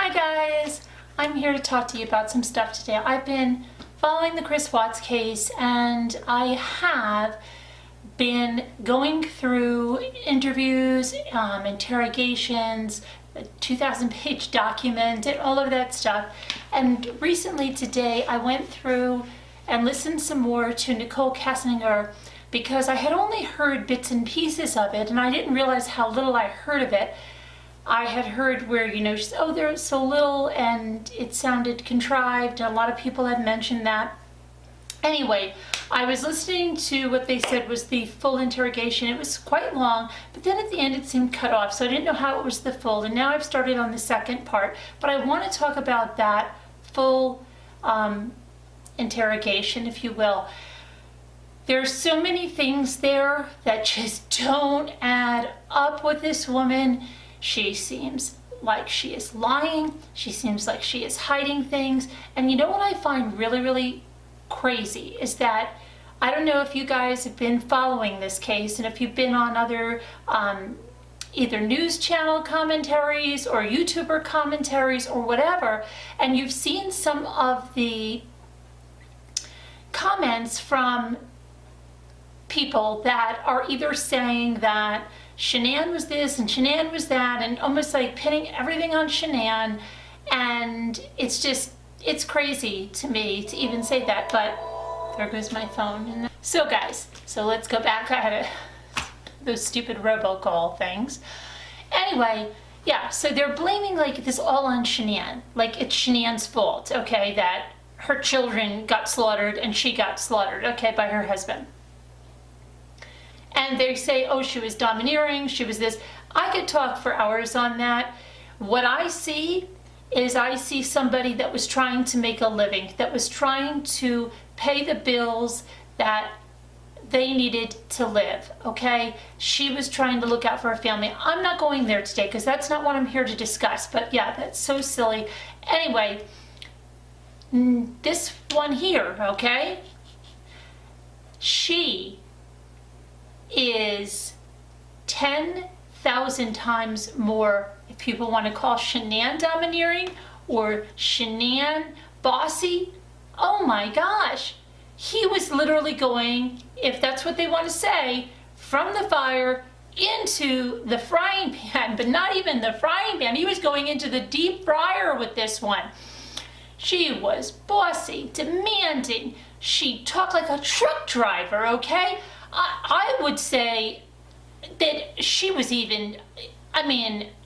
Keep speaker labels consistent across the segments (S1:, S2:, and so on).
S1: Hi guys, I'm here to talk to you about some stuff today. I've been following the Chris Watts case and I have been going through interviews, interrogations, a 2,000-page document and all of that stuff. And recently today I went through and listened some more to Nicole Kessinger because I had only heard bits and pieces of it and I didn't realize how little I heard of it. I had heard where, she's, oh, there's so little and it sounded contrived. A lot of people had mentioned that. Anyway, I was listening to what they said was the full interrogation. It was quite long, but then at the end it seemed cut off, so I didn't know how it was the full. And now I've started on the second part, but I want to talk about that full interrogation, if you will. There's so many things there that just don't add up with this woman. She seems like she is lying. She seems like she is hiding things. And you know what I find really, really crazy is that I don't know if you guys have been following this case and if you've been on other either news channel commentaries or YouTuber commentaries or whatever, and you've seen some of the comments from people that are either saying that Shanann was this and Shanann was that and almost like pinning everything on Shanann, and it's crazy to me to even say that, but there goes my phone. So guys, let's go back. I had those stupid robocall things. Anyway, yeah, so they're blaming like this all on Shanann, like it's Shanann's fault, okay, that her children got slaughtered and she got slaughtered, okay, by her husband. And they say, oh, she was domineering, she was this. I could talk for hours on that. What I see is I see somebody that was trying to make a living, that was trying to pay the bills that they needed to live, okay? She was trying to look out for her family. I'm not going there today because that's not what I'm here to discuss, but yeah, that's so silly. Anyway, this one here, okay? She is 10,000 times more, if people want to call Shanann domineering or Shanann bossy. Oh my gosh, he was literally going, if that's what they want to say, from the fire into the frying pan, but not even the frying pan. He was going into the deep fryer with this one. She was bossy, demanding. She talked like a truck driver, okay? I would say that she was even,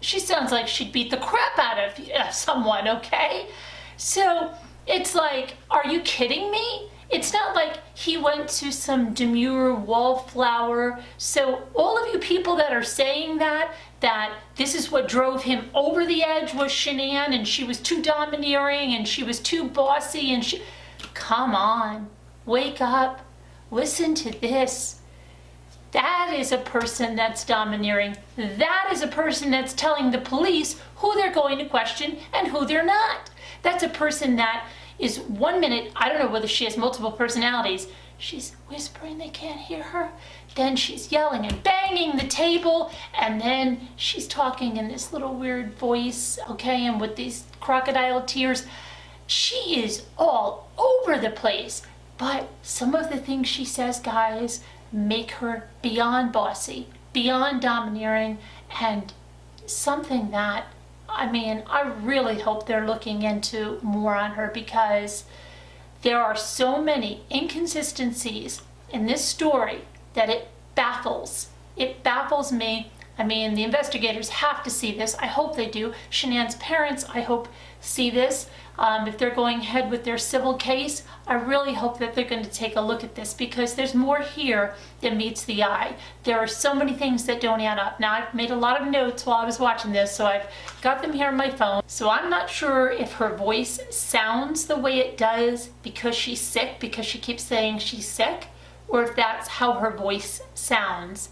S1: she sounds like she'd beat the crap out of someone, okay? So it's like, are you kidding me? It's not like he went to some demure wallflower. So all of you people that are saying that this is what drove him over the edge was Shanann and she was too domineering and she was too bossy and come on, wake up, listen to this. That is a person that's domineering. That is a person that's telling the police who they're going to question and who they're not. That's a person that is 1 minute, I don't know whether she has multiple personalities, she's whispering they can't hear her, then she's yelling and banging the table, and then she's talking in this little weird voice, okay, and with these crocodile tears. She is all over the place, but some of the things she says, guys, make her beyond bossy, beyond domineering, and something that, I really hope they're looking into more on her, because there are so many inconsistencies in this story that it baffles me. The investigators have to see this. I hope they do. Shanann's parents, I hope, see this. If they're going ahead with their civil case, I really hope that they're going to take a look at this, because there's more here than meets the eye. There are so many things that don't add up. Now, I've made a lot of notes while I was watching this, so I've got them here on my phone. So I'm not sure if her voice sounds the way it does because she's sick, because she keeps saying she's sick, or if that's how her voice sounds,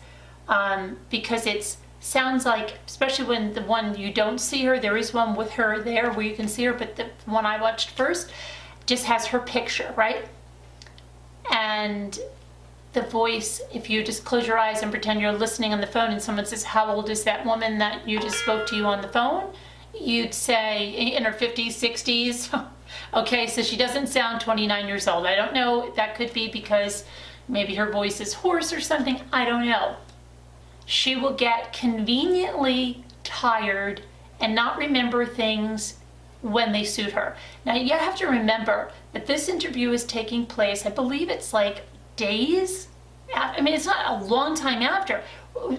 S1: because it's sounds like, especially when the one you don't see her, there is one with her there where you can see her, but the one I watched first just has her picture, right? And the voice, if you just close your eyes and pretend you're listening on the phone and someone says, how old is that woman that you just spoke to you on the phone? you'd say in her 50s, 60s. Okay, so she doesn't sound 29 years old. I don't know, that could be because maybe her voice is hoarse or something. I don't know. She will get conveniently tired and not remember things when they suit her. Now you have to remember that this interview is taking place, I believe it's like days. I mean, it's not a long time after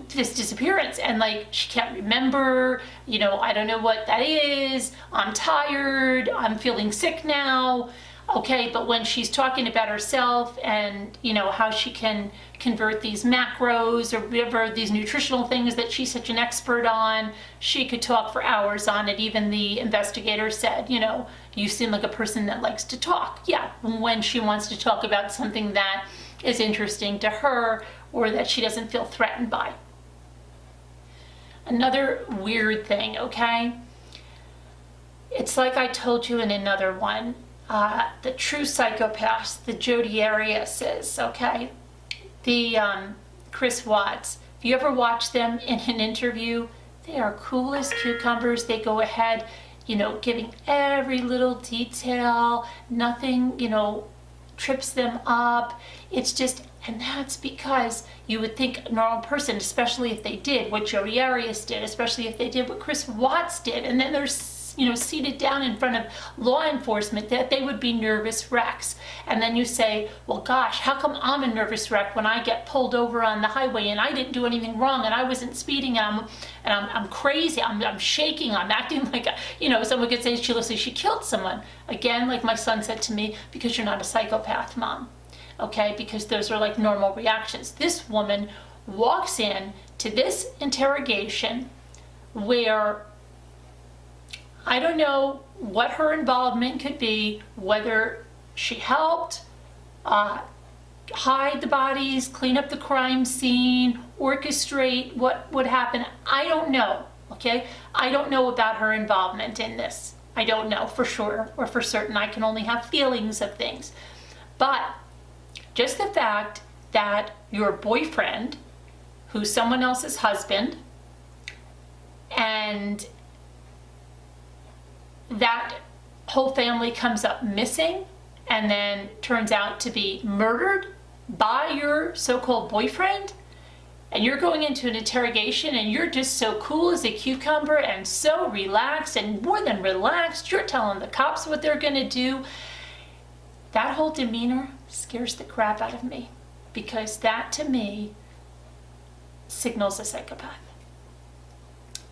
S1: this disappearance, and like she can't remember, I don't know what that is, I'm tired, I'm feeling sick now. Okay, but when she's talking about herself and how she can convert these macros or whatever, these nutritional things that she's such an expert on, she could talk for hours on it. Even the investigator said, you seem like a person that likes to talk. Yeah, when she wants to talk about something that is interesting to her or that she doesn't feel threatened by. Another weird thing, okay? It's like I told you in another one, the true psychopaths, the Jodi Ariases, okay? The Chris Watts. If you ever watch them in an interview, they are cool as cucumbers. They go ahead, giving every little detail. Nothing, trips them up. It's just, and that's because you would think a normal person, especially if they did what Jodi Arias did, especially if they did what Chris Watts did, and then they're seated down in front of law enforcement, that they would be nervous wrecks. And then you say, well, gosh, how come I'm a nervous wreck when I get pulled over on the highway and I didn't do anything wrong and I wasn't speeding and I'm crazy, I'm shaking, I'm acting like someone could say she killed someone. Again, like my son said to me, because you're not a psychopath, Mom. Okay, because those are like normal reactions. This woman walks in to this interrogation where I don't know what her involvement could be, whether she helped hide the bodies, clean up the crime scene, orchestrate what would happen. I don't know, okay? I don't know about her involvement in this. I don't know for sure or for certain. I can only have feelings of things. But just the fact that your boyfriend, who's someone else's husband, and that whole family comes up missing and then turns out to be murdered by your so-called boyfriend, and you're going into an interrogation and you're just so cool as a cucumber and so relaxed, and more than relaxed, you're telling the cops what they're going to do. That whole demeanor scares the crap out of me, because that to me signals a psychopath.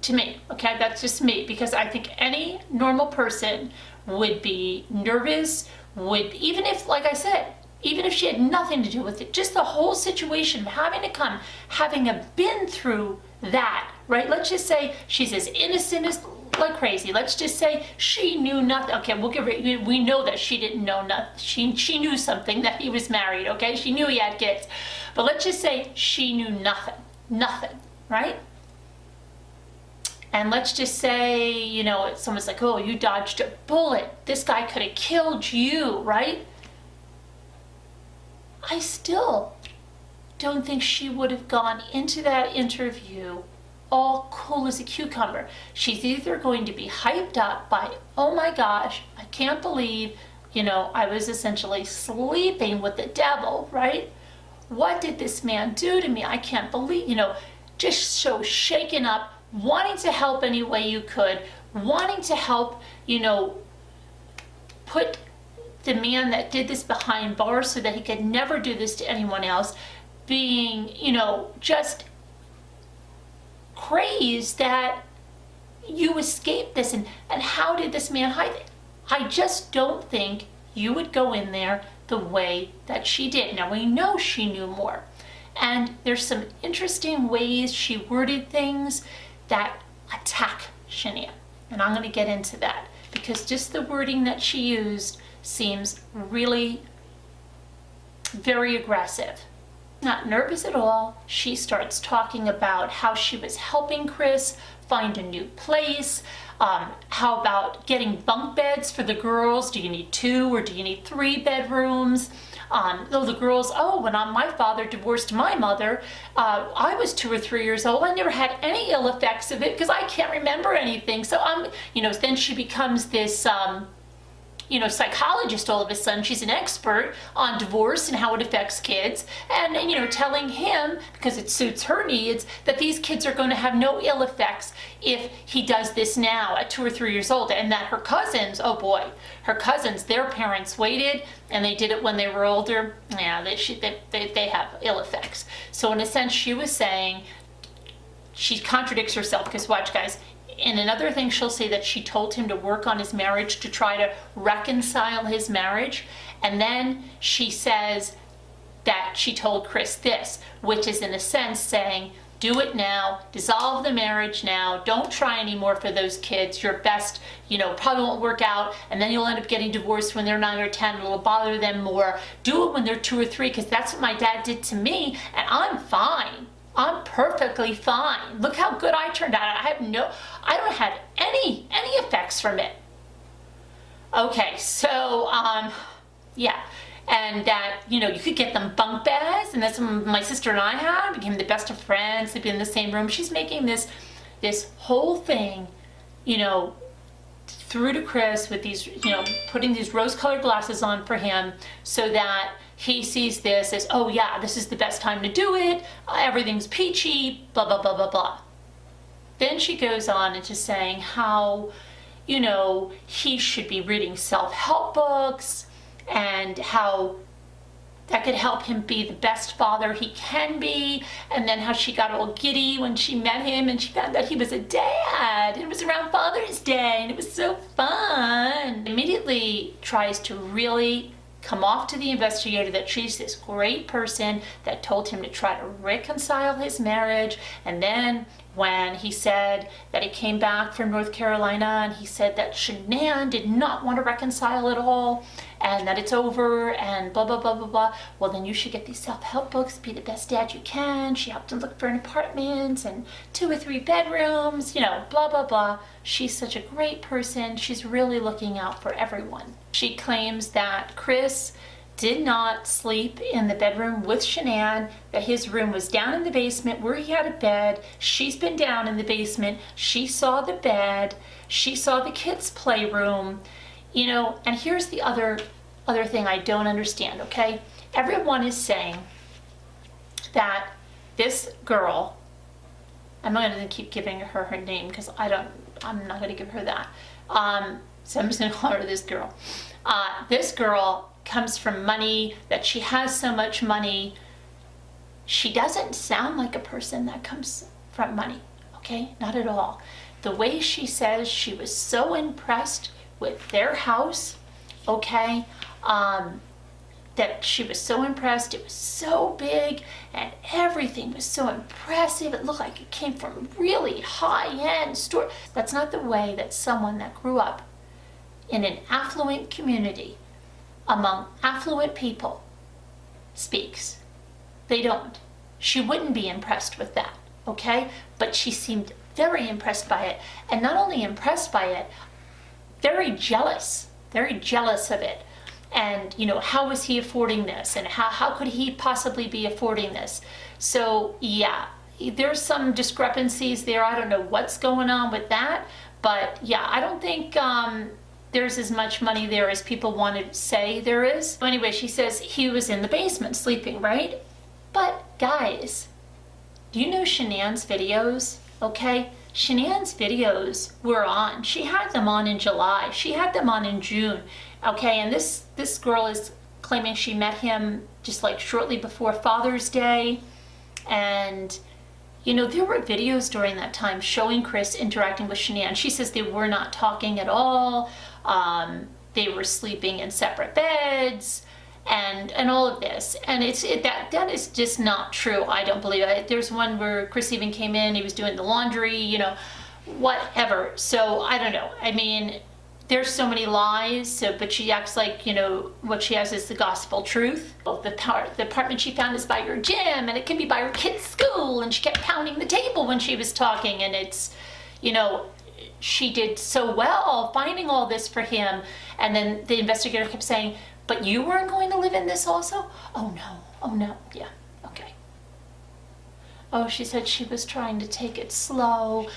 S1: To me, okay, that's just me, because I think any normal person would be nervous, even if, like I said, even if she had nothing to do with it, just the whole situation of having to come, having been through that, right? Let's just say she's as innocent as like crazy. Let's just say she knew nothing. Okay, we know that she didn't know nothing. She knew something, that he was married, okay? She knew he had kids. But let's just say she knew nothing, right? And let's just say, someone's like, oh, you dodged a bullet. This guy could have killed you, right? I still don't think she would have gone into that interview all cool as a cucumber. She's either going to be hyped up by, oh my gosh, I can't believe, I was essentially sleeping with the devil, right? What did this man do to me? I can't believe, just so shaken up, wanting to help any way you could, wanting to help, put the man that did this behind bars so that he could never do this to anyone else, being, just crazed that you escaped this, and how did this man hide it? I just don't think you would go in there the way that she did. Now, we know she knew more, and there's some interesting ways she worded things that attack Shanann, and I'm going to get into that, because just the wording that she used seems really very aggressive. Not nervous at all. She starts talking about how she was helping Chris find a new place, How about getting bunk beds for the girls? Do you need 2 or do you need 3 bedrooms? The girls, when my father divorced my mother, I was 2 or 3 years old. I never had any ill effects of it because I can't remember anything. So then she becomes this, psychologist all of a sudden. She's an expert on divorce and how it affects kids, and telling him, because it suits her needs, that these kids are going to have no ill effects if he does this now at 2 or 3 years old, and that her cousins, their parents waited and they did it when they were older. Yeah, they have ill effects. So in a sense, she was saying, she contradicts herself, because watch, guys. In another thing, she'll say that she told him to work on his marriage, to try to reconcile his marriage. And then she says that she told Chris this, which is in a sense saying, do it now, dissolve the marriage now, don't try anymore for those kids. Your best, probably won't work out, and then you'll end up getting divorced when they're 9 or 10. It'll bother them more. Do it when they're 2 or 3, because that's what my dad did to me, and I'm fine. I'm perfectly fine. Look how good I turned out. I don't have any effects from it. Okay, so, yeah. And that, you could get them bunk beds, and that's what my sister and I had. We became the best of friends, sleeping in the same room. She's making this whole thing, through to Chris with these, putting these rose-colored glasses on for him so that he sees this as, oh yeah, this is the best time to do it, everything's peachy, blah, blah, blah, blah, blah. Then she goes on into saying how, he should be reading self-help books and how that could help him be the best father he can be, and then how she got all giddy when she met him and she found out he was a dad, and it was around Father's Day, and it was so fun. Immediately tries to really come off to the investigator that she's this great person that told him to try to reconcile his marriage. And then when he said that he came back from North Carolina and he said that Shanann did not want to reconcile at all and that it's over and blah, blah, blah, blah, blah. Well, then you should get these self-help books, be the best dad you can. She helped him look for an apartment and 2 or 3 bedrooms, blah, blah, blah. She's such a great person. She's really looking out for everyone. She claims that Chris did not sleep in the bedroom with Shanann, that his room was down in the basement where he had a bed. She's been down in the basement. She saw the bed. She saw the kids' playroom. And here's the other thing I don't understand, okay? Everyone is saying that this girl, I'm not going to keep giving her name because I'm not going to give her that. So I'm just going to call her this girl. This girl comes from money, that she has so much money. She doesn't sound like a person that comes from money, okay? Not at all. The way she says she was so impressed with their house, okay? That she was so impressed. It was so big and everything was so impressive. It looked like it came from a really high-end store. That's not the way that someone that grew up in an affluent community among affluent people speaks. They don't. She wouldn't be impressed with that, okay? But she seemed very impressed by it. And not only impressed by it, very jealous of it. And, how was he affording this? And how could he possibly be affording this? So, yeah, there's some discrepancies there. I don't know what's going on with that. But, yeah, I don't think there's as much money there as people want to say there is. So anyway, she says he was in the basement sleeping, right? But, guys, do you know Shanann's videos? Okay? Shanann's videos were on. She had them on in July. She had them on in June. Okay, and this girl is claiming she met him just like shortly before Father's Day. And, there were videos during that time showing Chris interacting with Shanann. She says they were not talking at all. They were sleeping in separate beds and all of this. And that is just not true. I don't believe it. There's one where Chris even came in, he was doing the laundry, whatever. So I don't know. I mean, there's so many lies, but she acts like, what she has is the gospel truth. The apartment she found is by her gym, and it can be by her kid's school, and she kept pounding the table when she was talking, and it's, she did so well finding all this for him. And then the investigator kept saying, but you weren't going to live in this also? Oh no, oh no, yeah, okay. Oh, she said she was trying to take it slow.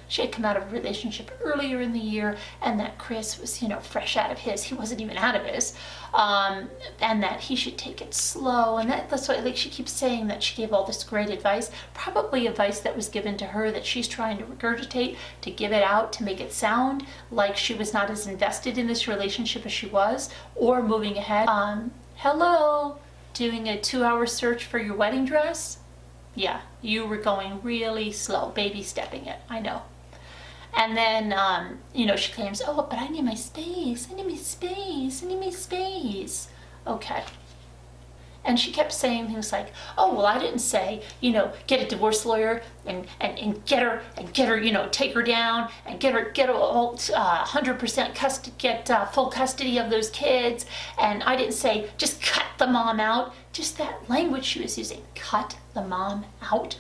S1: She had come out of a relationship earlier in the year, and that Chris was, fresh out of his. He wasn't even out of his. And that he should take it slow. And that's why, she keeps saying that she gave all this great advice, probably advice that was given to her that she's trying to regurgitate, to give it out, to make it sound like she was not as invested in this relationship as she was, or moving ahead. Hello, doing a 2-hour search for your wedding dress? Yeah, you were going really slow, baby stepping it, I know. And then, she claims, oh, but I need my space, I need my space, I need my space. Okay. And she kept saying things like, oh, well, I didn't say, get a divorce lawyer and get her, take her down and get all 100% custody, get full custody of those kids. And I didn't say, just cut the mom out. Just that language she was using, cut the mom out.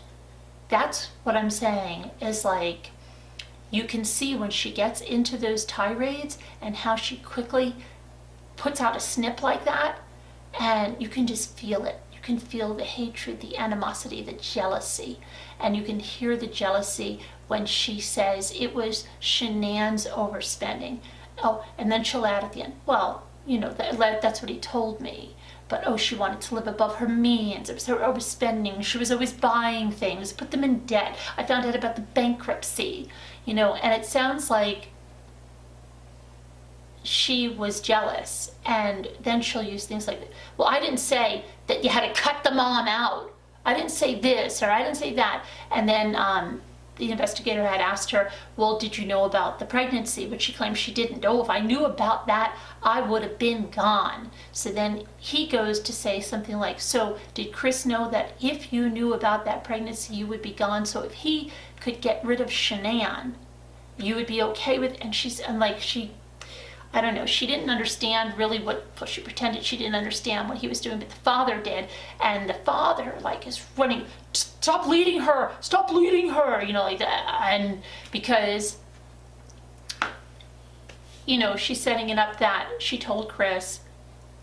S1: That's what I'm saying is you can see when she gets into those tirades and how she quickly puts out a snip like that. And you can just feel it. You can feel the hatred, the animosity, the jealousy. And you can hear the jealousy when she says it was Shanann's overspending. Oh, and then she'll add at the end, well, that's what he told me. But, oh, she wanted to live above her means. It was her overspending. She was always buying things, put them in debt. I found out about the bankruptcy, and it sounds like she was jealous. And then she'll use things like, well, I didn't say that you had to cut the mom out. I didn't say this, or I didn't say that. And then the investigator had asked her, well, did you know about the pregnancy? But she claimed she didn't. Oh, if I knew about that, I would have been gone. So then he goes to say something like, so did Chris know that if you knew about that pregnancy, you would be gone? So if he could get rid of Shanann, you would be okay with, I don't know, she didn't understand really she pretended she didn't understand what he was doing, but the father did. And the father, is running, stop leading her, like that. And because, she's setting it up that she told Chris,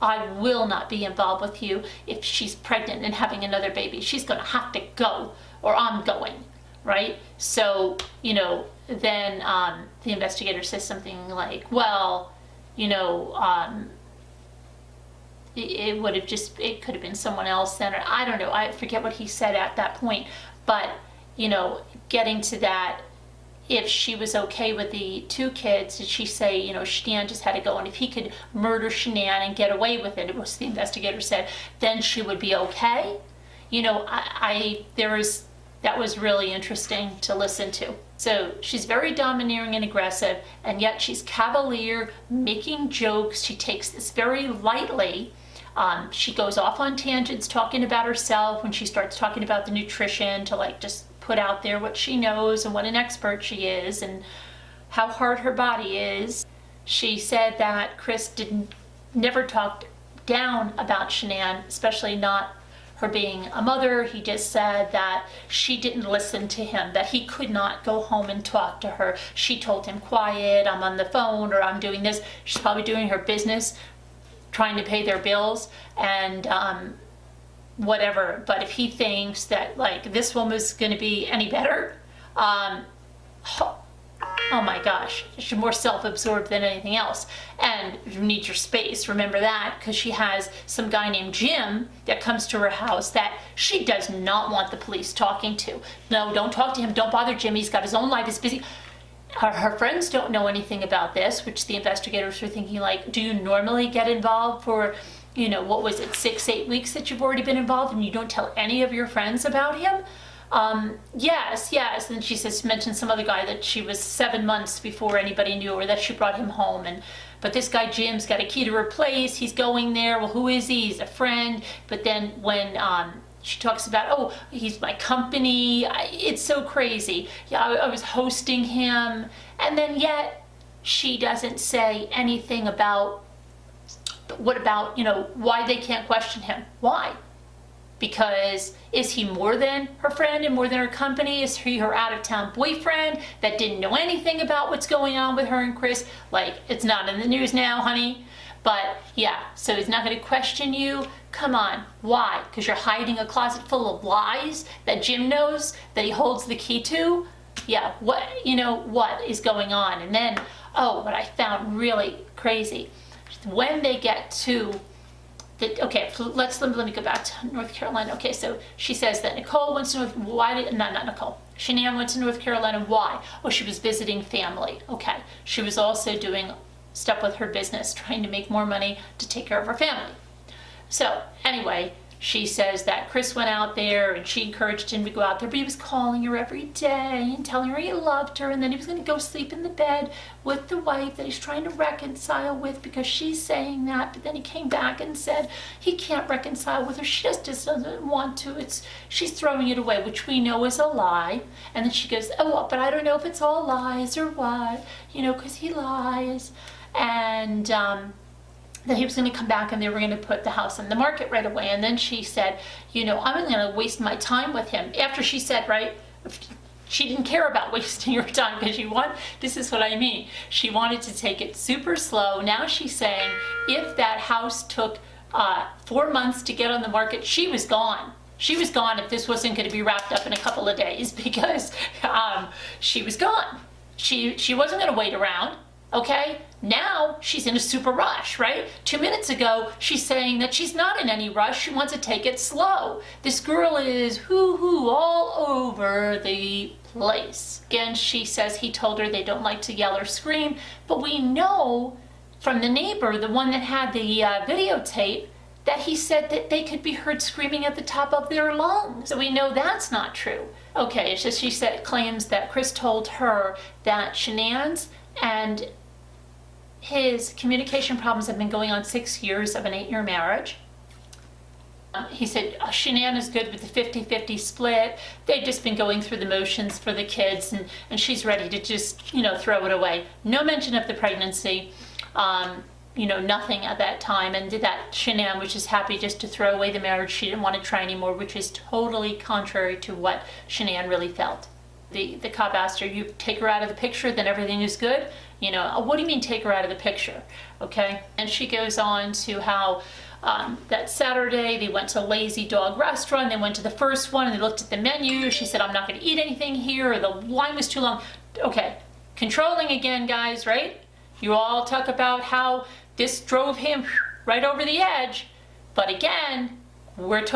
S1: I will not be involved with you if she's pregnant and having another baby. She's going to have to go, or I'm going, right? So, then the investigator says something like, well, it could have been someone else then, or I don't know, I forget what he said at that point, but, getting to that, if she was okay with the 2 kids, did she say, Shanann just had to go, and if he could murder Shanann and get away with it, was the investigator said, then she would be okay? That was really interesting to listen to. So she's very domineering and aggressive, and yet she's cavalier, making jokes. She takes this very lightly. She goes off on tangents talking about herself when she starts talking about the nutrition to just put out there what she knows and what an expert she is and how hard her body is. She said that Chris never talked down about Shanann, especially not her being a mother. He just said that she didn't listen to him, that he could not go home and talk to her. She told him, quiet, I'm on the phone, or I'm doing this. She's probably doing her business, trying to pay their bills, and whatever. But if he thinks that this woman's going to be any better, oh my gosh, she's more self-absorbed than anything else. And you need your space, remember that, because she has some guy named Jim that comes to her house that she does not want the police talking to. No, don't talk to him, don't bother Jim, he's got his own life, he's busy. Her friends don't know anything about this, which the investigators were thinking, do you normally get involved for, 6-8 weeks that you've already been involved, and you don't tell any of your friends about him? Yes. And she mentioned some other guy that she was 7 months before anybody knew, or that she brought him home. But this guy Jim's got a key to her place. He's going there. Well, who is he? He's a friend. But then when she talks about, oh, he's my company, it's so crazy. Yeah, I was hosting him. And then yet she doesn't say anything about, why they can't question him. Why? Because is he more than her friend and more than her company? Is he her out-of-town boyfriend that didn't know anything about what's going on with her and Chris? Like, it's not in the news now, honey. But yeah, so he's not going to question you. Come on, why? Because you're hiding a closet full of lies that Jim knows that he holds the key to? Yeah, what is going on? And then, what I found really crazy, when they get to let me go back to North Carolina. Okay, so she says that Nicole went to not Nicole. Shanann went to North Carolina. Why? Oh, she was visiting family. Okay, she was also doing stuff with her business, trying to make more money to take care of her family. So anyway, she says that Chris went out there and she encouraged him to go out there, but he was calling her every day and telling her he loved her, and then he was going to go sleep in the bed with the wife that he's trying to reconcile with because she's saying that, but then he came back and said he can't reconcile with her. She just doesn't want to. She's throwing it away, which we know is a lie. And then she goes, oh, but I don't know if it's all lies or what, because he lies. And that he was going to come back and they were going to put the house on the market right away. And then she said, I'm going to waste my time with him. After she said, right, she didn't care about wasting her time because this is what I mean. She wanted to take it super slow. Now she's saying if that house took 4 months to get on the market, she was gone. She was gone if this wasn't going to be wrapped up in a couple of days because she was gone. She wasn't going to wait around. Okay, now she's in a super rush, right? 2 minutes ago, she's saying that she's not in any rush. She wants to take it slow. This girl is hoo-hoo all over the place. Again, she says he told her they don't like to yell or scream, but we know from the neighbor, the one that had the videotape, that he said that they could be heard screaming at the top of their lungs. So we know that's not true. Okay, it's just she claims that Chris told her that Shanann's and his communication problems have been going on 6 years of an 8-year marriage. He said Shanann is good with the 50-50 split. They've just been going through the motions for the kids, and she's ready to just, throw it away. No mention of the pregnancy, nothing at that time. And that Shanann was just happy just to throw away the marriage. She didn't want to try anymore, which is totally contrary to what Shanann really felt. The cop asked her, you take her out of the picture, then everything is good? What do you mean take her out of the picture? Okay, and she goes on to how that Saturday they went to Lazy Dog restaurant. They went to the first one and they looked at the menu. She said, I'm not going to eat anything here, or the line was too long. Okay, controlling again, guys, right? You all talk about how this drove him right over the edge. But again, we're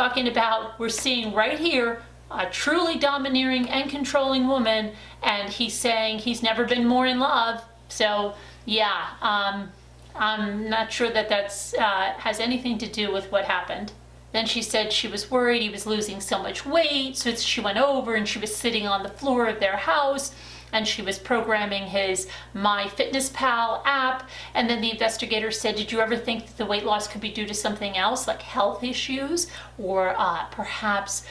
S1: seeing right here a truly domineering and controlling woman, and he's saying he's never been more in love. So yeah, I'm not sure that has anything to do with what happened. Then she said she was worried he was losing so much weight, so she went over and she was sitting on the floor of their house and she was programming his MyFitnessPal app. And then the investigator said, did you ever think that the weight loss could be due to something else, like health issues or perhaps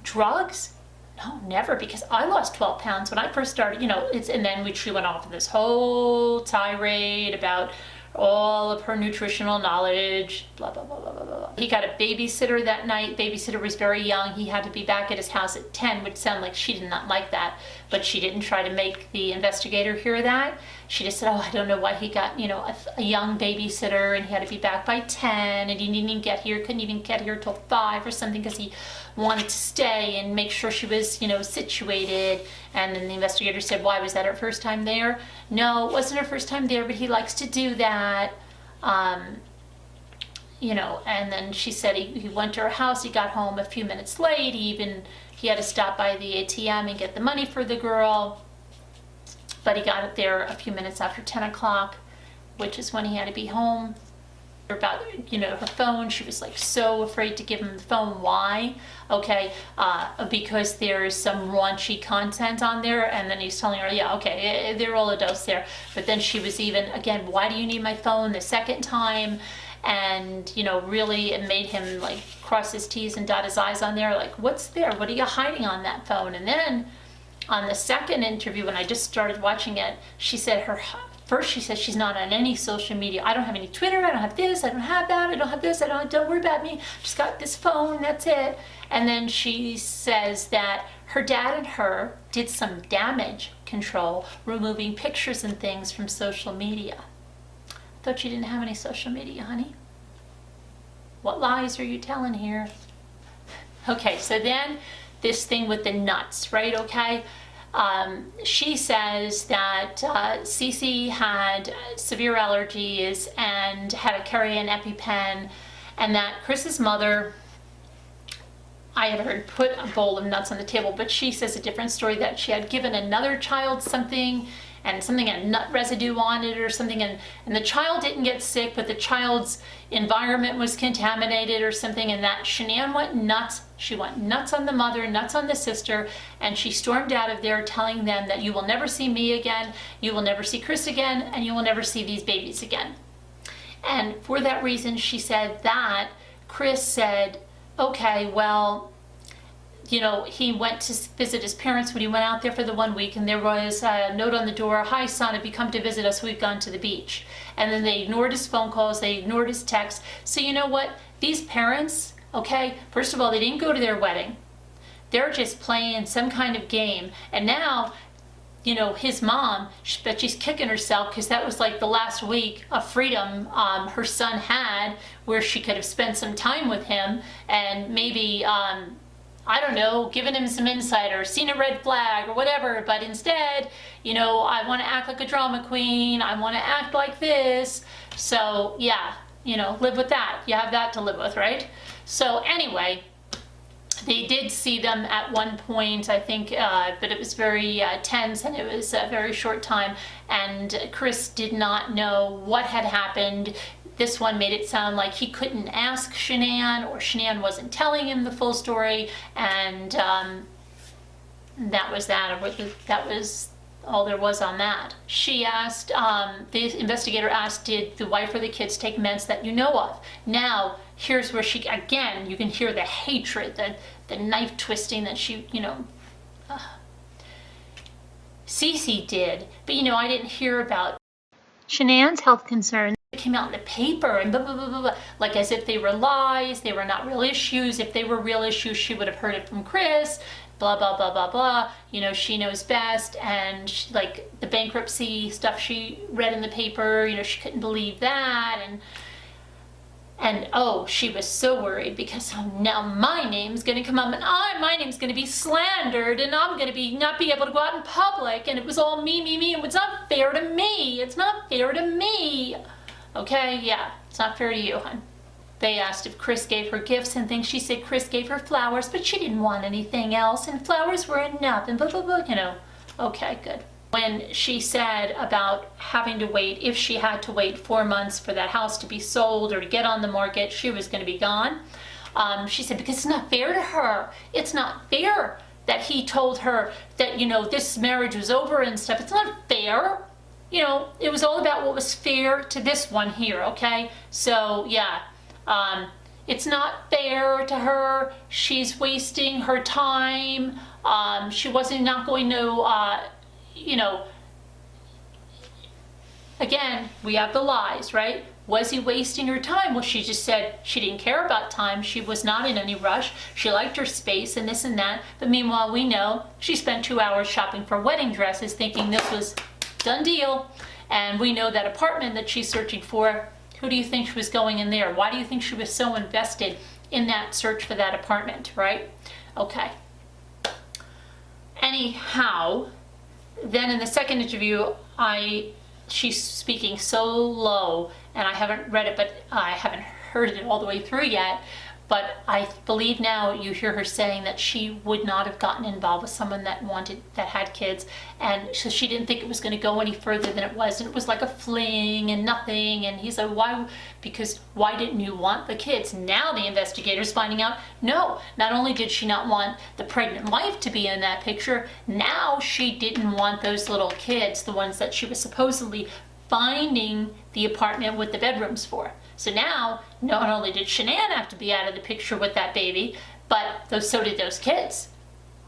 S1: drugs? No, never, because I lost 12 pounds when I first started, and then she went off of this whole tirade about all of her nutritional knowledge, blah, blah, blah, blah, blah, blah. He got a babysitter that night. Babysitter was very young. He had to be back at his house at 10, which sounded like she did not like that, but she didn't try to make the investigator hear that. She just said, I don't know why he got, a young babysitter and he had to be back by 10 and he couldn't even get here till 5 or something because he wanted to stay and make sure she was, situated. And then the investigator said, why, was that her first time there? No, it wasn't her first time there, but he likes to do that. And then she said he went to her house, he got home a few minutes late, he had to stop by the ATM and get the money for the girl, but he got it there a few minutes after 10 o'clock, which is when he had to be home. About her phone, she was like so afraid to give him the phone. Why? Okay, because there's some raunchy content on there, and then he's telling her, yeah, okay, they're all adults there. But then she was even, again, why do you need my phone the second time? And really it made him like cross his T's and dot his I's on there, like, what's there? What are you hiding on that phone? And then on the second interview, when I just started watching it, she said her First she says she's not on any social media. I don't have any Twitter, I don't have this, I don't have that, I don't have this, don't worry about me. Just got this phone, that's it. And then she says that her dad and her did some damage control, removing pictures and things from social media. I thought you didn't have any social media, honey. What lies are you telling here? Okay, so then this thing with the nuts, right? Okay. She says that Cece had severe allergies and had to carry an EpiPen, and that Chris's mother, I had heard, put a bowl of nuts on the table, but she says a different story, that she had given another child something, and something had nut residue on it or something, and the child didn't get sick, but the child's environment was contaminated or something, and that Shanann went nuts. She went nuts on the mother, nuts on the sister, and she stormed out of there telling them that you will never see me again, you will never see Chris again, and you will never see these babies again. And for that reason, she said that Chris said, okay, well, you know, he went to visit his parents when he went out there for the 1 week, and there was a note on the door, hi son, have you come to visit us, we've gone to the beach. And then they ignored his phone calls, they ignored his texts. So you know what, these parents, okay, first of all, they didn't go to their wedding. They're just playing some kind of game. And now, you know, his mom, but she's kicking herself because that was like the last week of freedom her son had, where she could have spent some time with him and maybe, I don't know, given him some insight or seen a red flag or whatever, but instead, you know, I want to act like a drama queen, I want to act like this. So yeah, you know, live with that. You have that to live with, right? So anyway, they did see them at one point, I think, but it was very tense, and it was a very short time, and Chris did not know what had happened. This one made it sound like he couldn't ask Shanann, or Shanann wasn't telling him the full story, and that was that. That was all there was on that. She asked, the investigator asked, did the wife or the kids take meds that you know of? Now, here's where she, again, you can hear the hatred, the knife twisting that she, you know, Cece did, but you know, I didn't hear about Shanann's health concerns. It came out in the paper and blah, blah, blah, blah, blah, like as if they were lies, they were not real issues. If they were real issues, she would have heard it from Chris, blah, blah, blah, blah, blah. You know, she knows best, and she, like the bankruptcy stuff she read in the paper, you know, she couldn't believe that, and oh, she was so worried because now my name's going to come up, and my name's going to be slandered, and I'm going to not be able to go out in public, and it was all me, and it's not fair to me. It's not fair to me. Okay, yeah, it's not fair to you, hon. They asked if Chris gave her gifts and things. She said Chris gave her flowers, but she didn't want anything else, and flowers were enough, and blah, blah, blah, you know. Okay, good. When she said about having to wait, if she had to wait 4 months for that house to be sold or to get on the market, she was going to be gone. She said, because it's not fair to her. It's not fair that he told her that, you know, this marriage was over and stuff. It's not fair. You know, it was all about what was fair to this one here, okay? So, yeah, it's not fair to her. She's wasting her time. She wasn't not going to, you know, again, we have the lies, right? Was he wasting her time? Well, she just said she didn't care about time. She was not in any rush. She liked her space and this and that. But meanwhile, we know she spent 2 hours shopping for wedding dresses thinking this was done deal. And we know that apartment that she's searching for, who do you think she was going in there? Why do you think she was so invested in that search for that apartment, right? Okay. Anyhow, then in the second interview, she's speaking so low, and I haven't read it, but I haven't heard it all the way through yet. But I believe now you hear her saying that she would not have gotten involved with someone that had kids, and so she didn't think it was going to go any further than it was, and it was like a fling and nothing. And he's like, why? Because why didn't you want the kids? Now the investigator's finding out, no, not only did she not want the pregnant wife to be in that picture, now she didn't want those little kids, the ones that she was supposedly finding the apartment with the bedrooms for. So now, not only did Shanann have to be out of the picture with that baby, but so did those kids,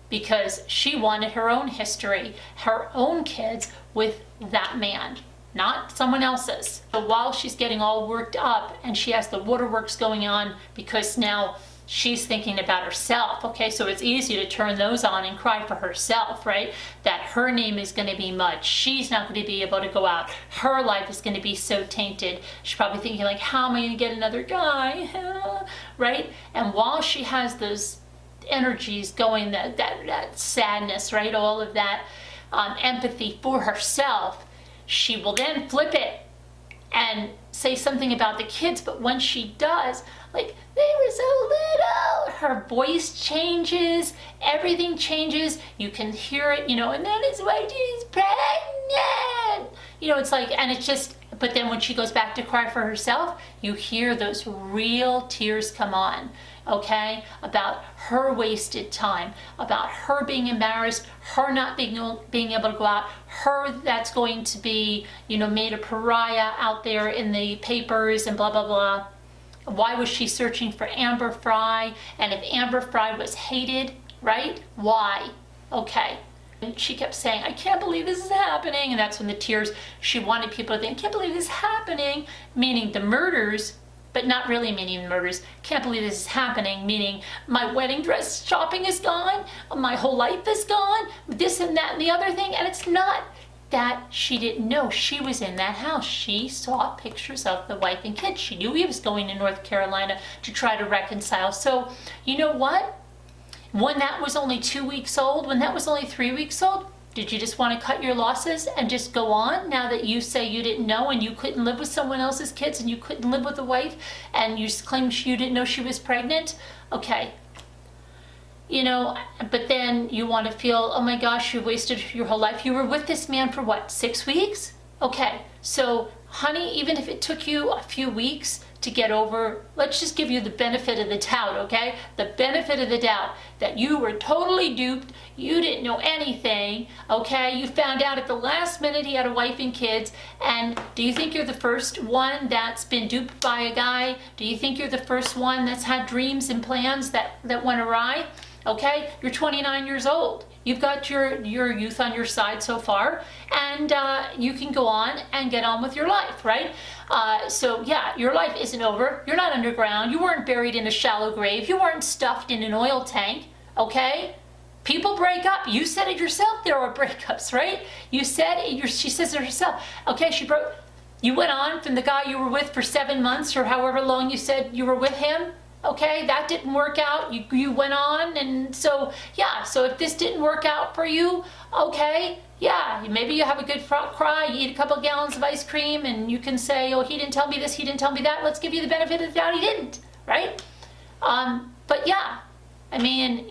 S1: because she wanted her own history, her own kids with that man. not someone else's. So while she's getting all worked up and she has the waterworks going on because now she's thinking about herself, okay? So it's easy to turn those on and cry for herself, right? That her name is going to be mud. She's not going to be able to go out. Her life is going to be so tainted. She's probably thinking like, how am I going to get another guy? Right? And while she has those energies going, that sadness, right? All of that empathy for herself, she will then flip it and say something about the kids. But when she does, like, they were so little, her voice changes, everything changes, you can hear it, and that is why she's pregnant. It's like, and it's just, but then when she goes back to cry for herself, you hear those real tears come on, okay? About her wasted time, about her being embarrassed, her not being able to go out, her that's going to be, made a pariah out there in the papers and blah, blah, blah. Why was she searching for Amber Fry? And if Amber Fry was hated, right? Why? Okay. And she kept saying, I can't believe this is happening. And that's when the tears, she wanted people to think, can't believe this is happening, meaning the murders, but not really meaning the murders. Can't believe this is happening, meaning my wedding dress shopping is gone, my whole life is gone, this and that and the other thing. And it's not that she didn't know. She was in that house. She saw pictures of the wife and kids. She knew he was going to North Carolina to try to reconcile. So, you know what? When that was only 2 weeks old, when that was only 3 weeks old, did you just want to cut your losses and just go on now that you say you didn't know and you couldn't live with someone else's kids and you couldn't live with a wife and you claimed you didn't know she was pregnant? Okay. But then you want to feel, oh my gosh, you wasted your whole life. You were with this man for what, 6 weeks? Okay, so honey, even if it took you a few weeks to get over, let's just give you the benefit of the doubt, okay? The benefit of the doubt that you were totally duped, you didn't know anything, okay? You found out at the last minute he had a wife and kids, and do you think you're the first one that's been duped by a guy? Do you think you're the first one that's had dreams and plans that went awry? Okay, you're 29 years old. You've got your youth on your side so far, and you can go on and get on with your life, right? So yeah, your life isn't over. You're not underground. You weren't buried in a shallow grave. You weren't stuffed in an oil tank, okay? People break up. You said it yourself, there are breakups, right? You said it, she says it herself. Okay, you went on from the guy you were with for 7 months or however long you said you were with him. Okay, that didn't work out. You went on, and so yeah. So if this didn't work out for you, okay, yeah, maybe you have a good cry. You eat a couple gallons of ice cream, and you can say, "Oh, he didn't tell me this. He didn't tell me that." Let's give you the benefit of the doubt. He didn't, right? But yeah, I mean,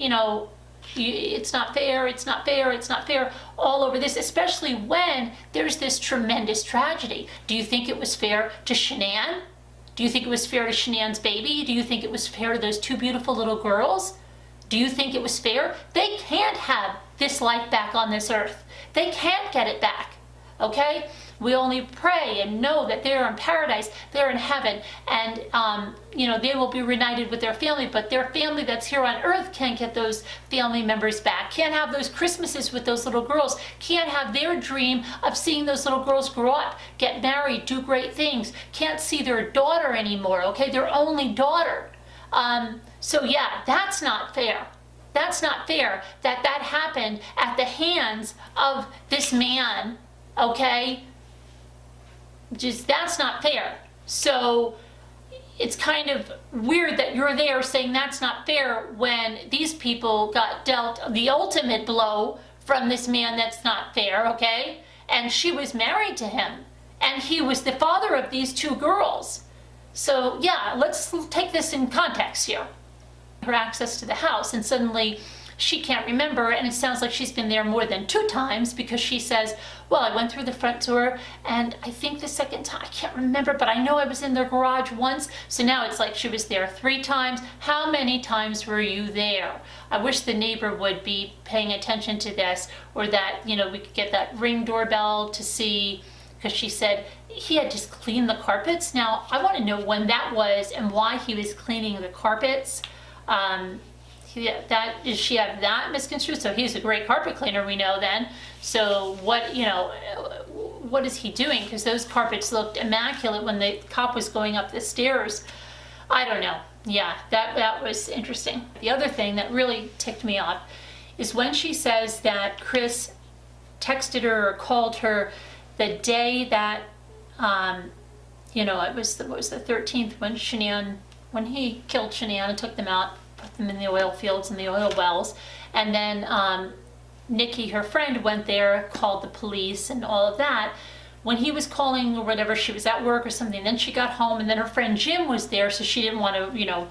S1: it's not fair. It's not fair. It's not fair. All over this, especially when there's this tremendous tragedy. Do you think it was fair to Shanann? Do you think it was fair to Shanann's baby? Do you think it was fair to those two beautiful little girls? Do you think it was fair? They can't have this life back on this earth. They can't get it back, okay? We only pray and know that they're in paradise, they're in heaven, and they will be reunited with their family, but their family that's here on earth can't get those family members back, can't have those Christmases with those little girls, can't have their dream of seeing those little girls grow up, get married, do great things, can't see their daughter anymore, okay, their only daughter. So yeah, that's not fair. That's not fair that happened at the hands of this man, okay? That's not fair. So it's kind of weird that you're there saying that's not fair when these people got dealt the ultimate blow from this man that's not fair, okay? And she was married to him, and he was the father of these two girls. So yeah, let's take this in context here. Her access to the house, and suddenly she can't remember, and it sounds like she's been there more than 2 times because she says, well, I went through the front door, and I think the second time, I can't remember, but I know I was in their garage once. So now it's like she was there 3 times. How many times were you there? I wish the neighbor would be paying attention to this, or that, we could get that Ring doorbell to see, because she said he had just cleaned the carpets. Now, I want to know when that was and why he was cleaning the carpets. Does she have that misconstrued? So he's a great carpet cleaner, we know then. So what, what is he doing? Because those carpets looked immaculate when the cop was going up the stairs. I don't know. Yeah, that was interesting. The other thing that really ticked me off is when she says that Chris texted her or called her the day that, it was the 13th when he killed Shanann and took them out, put them in the oil fields and the oil wells. And then Nikki, her friend, went there, called the police and all of that. When he was calling or whatever, she was at work or something. Then she got home, and then her friend Jim was there, so she didn't want to,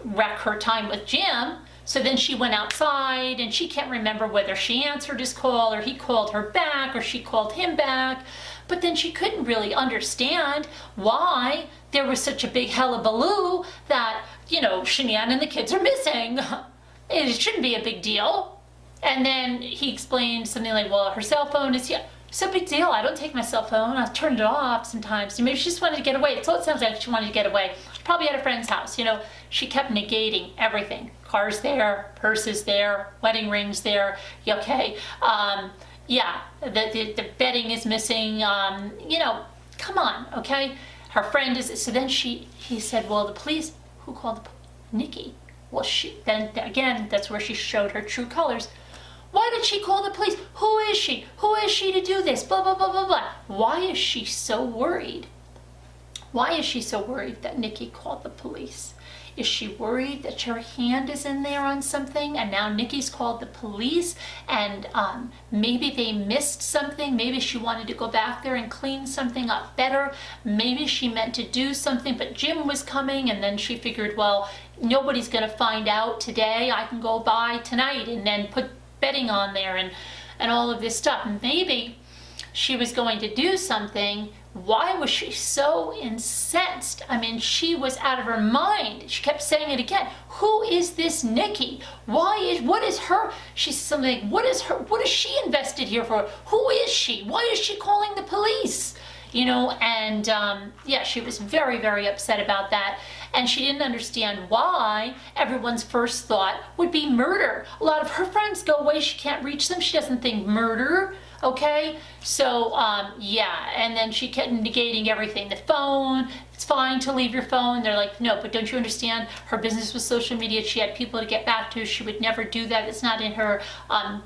S1: wreck her time with Jim. So then she went outside, and she can't remember whether she answered his call or he called her back or she called him back. But then she couldn't really understand why there was such a big hullabaloo that, Shanann and the kids are missing. It shouldn't be a big deal. And then he explained something like, well, her cell phone is here. It's a big deal. I don't take my cell phone. I turn it off sometimes. Maybe she just wanted to get away. So it sounds like she wanted to get away. Probably at a friend's house. She kept negating everything. Cars there, purses there, wedding rings there. Okay. The bedding is missing. Come on. Okay. Her friend is. So then he said, well, the police. Who called Nikki? Well, then again, that's where she showed her true colors. Why did she call the police? Who is she? Who is she to do this? Blah, blah, blah, blah, blah. Why is she so worried? Why is she so worried that Nikki called the police? Is she worried that her hand is in there on something and now Nikki's called the police and maybe they missed something? Maybe she wanted to go back there and clean something up better. Maybe she meant to do something, but Jim was coming and then she figured, well, nobody's going to find out today. I can go by tonight and then put bedding on there and all of this stuff. Maybe she was going to do something. Why was she so incensed? I mean, she was out of her mind. She kept saying it again. Who is this Nikki? What is her? She said something like, what is she invested here for? Who is she? Why is she calling the police? She was very, very upset about that. And she didn't understand why everyone's first thought would be murder. A lot of her friends go away. She can't reach them. She doesn't think murder. Okay. So, and then she kept negating everything. The phone, it's fine to leave your phone. They're like, no, but don't you understand? Her business was social media. She had people to get back to. She would never do that. It's not in her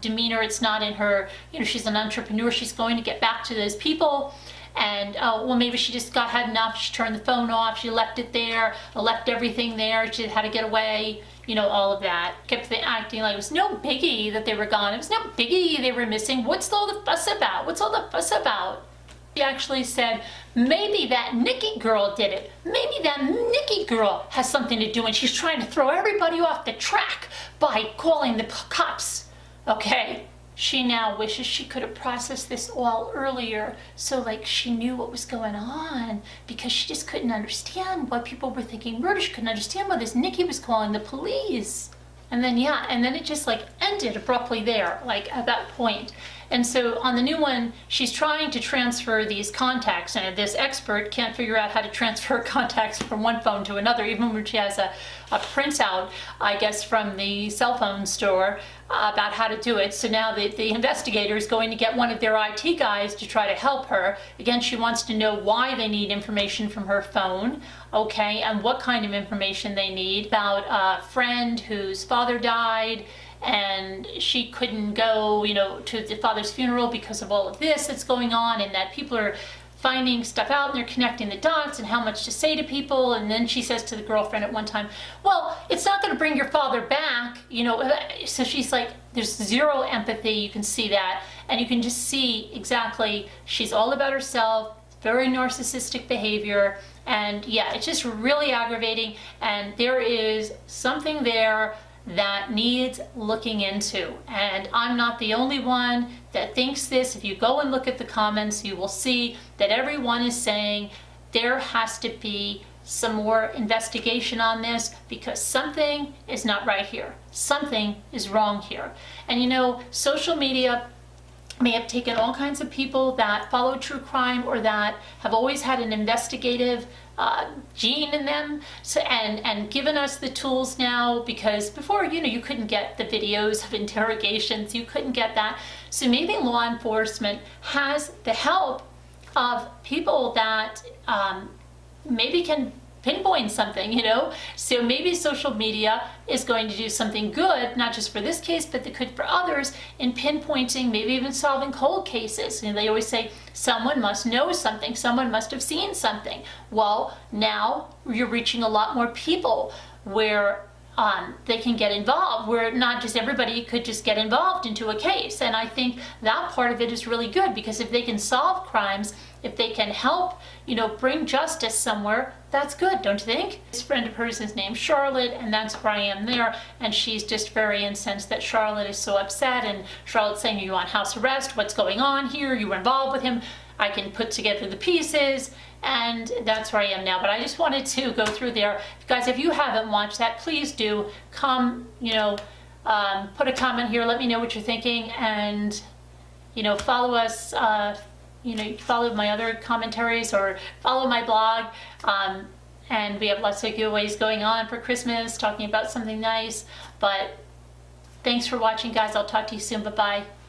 S1: demeanor. It's not in her, she's an entrepreneur. She's going to get back to those people. And maybe she just had enough. She turned the phone off. She left it there, left everything there. She had to get away, all of that. Kept acting like it was no biggie that they were gone. It was no biggie they were missing. What's all the fuss about? What's all the fuss about? She actually said, maybe that Nikki girl did it. Maybe that Nikki girl has something to do, and she's trying to throw everybody off the track by calling the cops. Okay. She now wishes she could have processed this all earlier, so she knew what was going on, because she just couldn't understand why people were thinking murder. She couldn't understand why this Nikki was calling the police. And then it just ended abruptly there, at that point. And so on the new one, she's trying to transfer these contacts, and this expert can't figure out how to transfer contacts from one phone to another, even when she has a printout, I guess, from the cell phone store about how to do it. So now the investigator is going to get one of their IT guys to try to help her. Again, she wants to know why they need information from her phone, okay, and what kind of information they need about a friend whose father died, and she couldn't go, to the father's funeral because of all of this that's going on, and that people are finding stuff out and they're connecting the dots and how much to say to people. And then she says to the girlfriend at one time, well, it's not going to bring your father back, So she's like, there's zero empathy. You can see that. And you can just see exactly, she's all about herself, very narcissistic behavior. And it's just really aggravating. And there is something there that needs looking into. And I'm not the only one that thinks this. If you go and look at the comments, you will see that everyone is saying there has to be some more investigation on this, because something is not right here. Something is wrong here. And social media may have taken all kinds of people that follow true crime or that have always had an investigative gene in them, and given us the tools now, because before, you couldn't get the videos of interrogations, you couldn't get that. So maybe law enforcement has the help of people that maybe can pinpoint something, So maybe social media is going to do something good, not just for this case, but it could for others in pinpointing, maybe even solving cold cases. They always say someone must know something, someone must have seen something. Well, now you're reaching a lot more people where they can get involved, where not just everybody could just get involved into a case. And I think that part of it is really good, because if they can solve crimes, if they can help, bring justice somewhere, that's good, don't you think? This friend of hers is named Charlotte, and that's where I am there, and she's just very incensed that Charlotte is so upset, and Charlotte's saying, you want house arrest? What's going on here? You were involved with him. I can put together the pieces, and that's where I am now. But I just wanted to go through there. Guys, if you haven't watched that, please do come, put a comment here, let me know what you're thinking, and, follow us, follow my other commentaries or follow my blog. And we have lots of giveaways going on for Christmas, talking about something nice. But thanks for watching, guys. I'll talk to you soon. Bye-bye.